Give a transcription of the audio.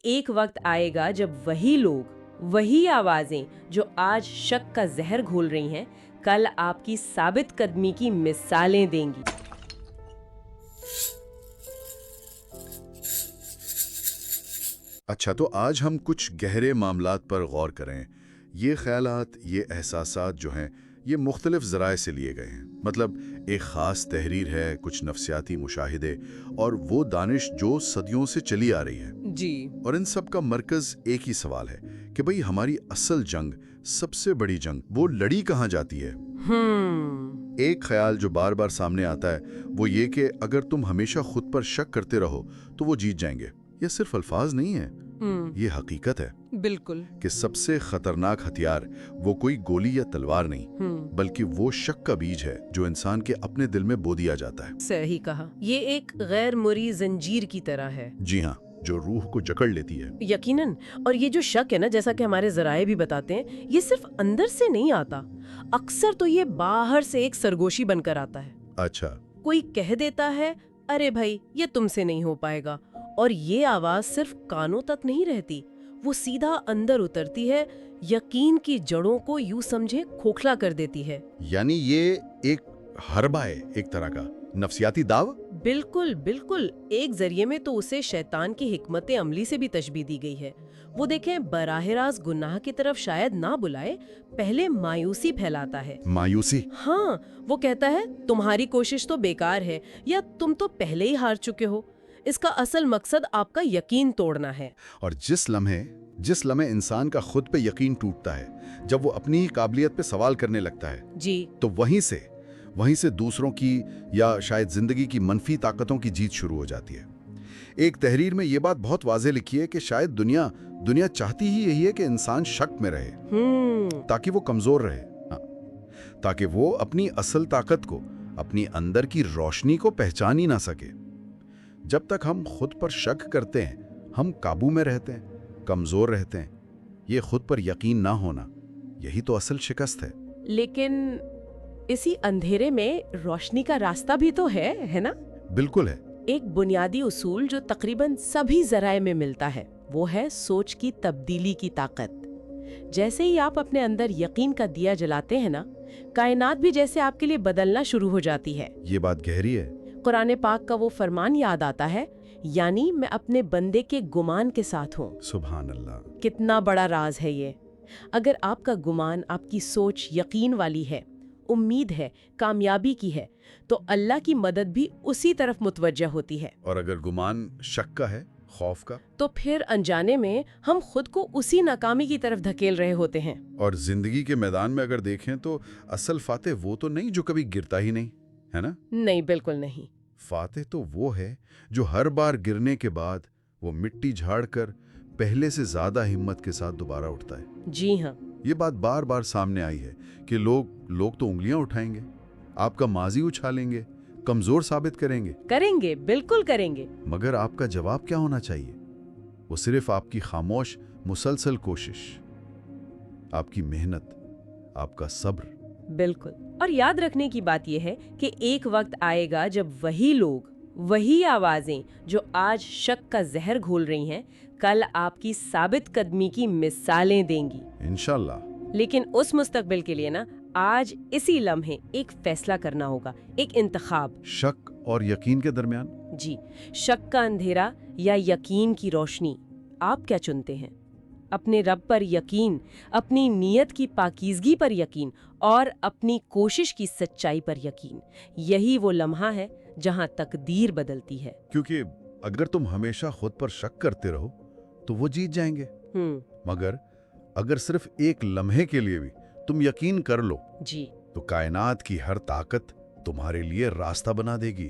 ایک وقت آئے گا جب وہی لوگ، وہی آوازیں جو آج شک کا زہر گھول رہی ہیں، کل آپ کی ثابت قدمی کی مثالیں دیں گی۔ اچھا، تو آج ہم کچھ گہرے معاملات پر غور کریں۔ یہ خیالات، یہ احساسات جو ہیں، یہ مختلف ذرائع سے لیے گئے ہیں۔ مطلب ایک خاص تحریر ہے، کچھ نفسیاتی مشاہدے اور وہ دانش جو صدیوں سے چلی آ رہی ہے۔ جی۔ اور ان سب کا مرکز ایک ہی سوال ہے کہ بھئی ہماری اصل جنگ، سب سے بڑی جنگ، وہ لڑی کہاں جاتی ہے؟ ایک خیال جو بار بار سامنے آتا ہے وہ یہ کہ اگر تم ہمیشہ خود پر شک کرتے رہو تو وہ جیت جائیں گے۔ یہ صرف الفاظ نہیں ہے، یہ حقیقت ہے۔ بالکل۔ کہ سب سے خطرناک ہتھیار وہ کوئی گولی یا تلوار نہیں، بلکہ وہ شک کا بیج ہے جو انسان کے اپنے دل میں بو دیا جاتا ہے۔ صحیح کہا، یہ ایک غیر مری زنجیر کی طرح ہے۔ جی ہاں، جو روح کو جکڑ لیتی ہے۔ یقیناً، اور یہ جو شک ہے نا، جیسا کہ ہمارے ذرائع بھی بتاتے ہیں، یہ صرف اندر سے نہیں آتا، اکثر تو یہ باہر سے ایک سرگوشی بن کر آتا ہے۔ اچھا۔ کوئی کہہ دیتا ہے، ارے بھائی یہ تم سے نہیں ہو پائے گا، اور یہ آواز صرف کانوں تک نہیں رہتی، وہ سیدھا اندر اترتی ہے، یقین کی جڑوں کو یوں سمجھے کھوکھلا کر دیتی ہے۔ یعنی یہ ایک حربہ ہے، ایک طرح کا نفسیاتی داو؟ بالکل بالکل، ایک ذریعے میں تو اسے شیطان کی حکمت عملی سے بھی تشبیہ دی گئی ہے۔ وہ دیکھیں، براہ راست گناہ کی طرف شاید نہ بلائے، پہلے مایوسی پھیلاتا ہے۔ مایوسی؟ ہاں، وہ کہتا ہے تمہاری کوشش تو بیکار ہے، یا تم تو پہلے ہی ہار چکے ہو۔ اس کا اصل مقصد آپ کا یقین توڑنا ہے۔ اور جس لمحے انسان کا خود پہ یقین ٹوٹتا ہے، جب وہ اپنی ہی قابلیت پہ سوال کرنے لگتا ہے، جی، تو وہیں سے دوسروں کی یا شاید زندگی کی منفی طاقتوں کی جیت شروع ہو جاتی ہے۔ ایک تحریر میں یہ بات بہت واضح لکھی ہے کہ شاید دنیا چاہتی ہی یہی ہے کہ انسان شک میں رہے، تاکہ وہ کمزور رہے، تاکہ وہ اپنی اصل طاقت کو، اپنی اندر کی روشنی کو پہچان ہی نہ سکے۔ جب تک ہم خود پر شک کرتے ہیں، ہم قابو میں رہتے ہیں، کمزور رہتے ہیں۔ یہ خود پر یقین نہ ہونا، یہی تو اصل شکست ہے۔ لیکن اسی اندھیرے میں روشنی کا راستہ بھی تو ہے نا؟ بالکل ہے۔ ایک بنیادی اصول جو تقریباً سبھی ذرائع میں ملتا ہے، وہ ہے سوچ کی تبدیلی کی طاقت۔ جیسے ہی آپ اپنے اندر یقین کا دیا جلاتے ہیں نا، کائنات بھی جیسے آپ کے لیے بدلنا شروع ہو جاتی ہے۔ یہ بات گہری ہے۔ قرآن پاک کا وہ فرمان یاد آتا ہے، یعنی میں اپنے بندے کے گمان کے ساتھ ہوں۔ سبحان اللہ۔ کتنا بڑا راز ہے یہ۔ اگر آپ کا گمان، آپ کی سوچ یقین والی ہے، امید ہے، کامیابی کی ہے، تو اللہ کی مدد بھی اسی طرف متوجہ ہوتی ہے۔ اور اگر گمان شک کا ہے، خوف کا، تو پھر انجانے میں ہم خود کو اسی ناکامی کی طرف دھکیل رہے ہوتے ہیں۔ اور زندگی کے میدان میں اگر دیکھیں تو اصل فاتح وہ تو نہیں جو کبھی گرتا ہی نہیں، ہے نا؟ نہیں، بالکل نہیں۔ فاتح تو وہ ہے جو ہر بار گرنے کے بعد وہ مٹی جھاڑ کر پہلے سے زیادہ ہمت کے ساتھ دوبارہ اٹھتا ہے۔ جی ہاں۔ یہ بات بار بار سامنے آئی ہے کہ لوگ تو انگلیاں اٹھائیں گے، آپ کا ماضی اچھالیں گے، کمزور ثابت کریں گے، بالکل کریں گے۔ مگر آپ کا جواب کیا ہونا چاہیے؟ وہ صرف آپ کی خاموش مسلسل کوشش، آپ کی محنت، آپ کا صبر۔ بالکل۔ اور یاد رکھنے کی بات یہ ہے کہ ایک وقت آئے گا جب وہی لوگ، وہی آوازیں جو آج شک کا زہر گھول رہی ہیں، کل آپ کی ثابت قدمی کی مثالیں دیں گی، انشاءاللہ۔ لیکن اس مستقبل کے لیے نا، آج اسی لمحے ایک فیصلہ کرنا ہوگا، ایک انتخاب۔ شک اور یقین کے درمیان؟ جی، شک کا اندھیرا یا یقین کی روشنی، آپ کیا چنتے ہیں؟ اپنے رب پر یقین، اپنی نیت کی پاکیزگی پر یقین، اور اپنی کوشش کی سچائی پر یقین۔ یہی وہ لمحہ ہے جہاں تقدیر بدلتی ہے۔ کیونکہ اگر تم ہمیشہ خود پر شک کرتے رہو تو وہ جیت جائیں گے، مگر اگر صرف ایک لمحے کے لیے بھی تم یقین کر لو، جی، تو کائنات کی ہر طاقت تمہارے لیے راستہ بنا دے گی۔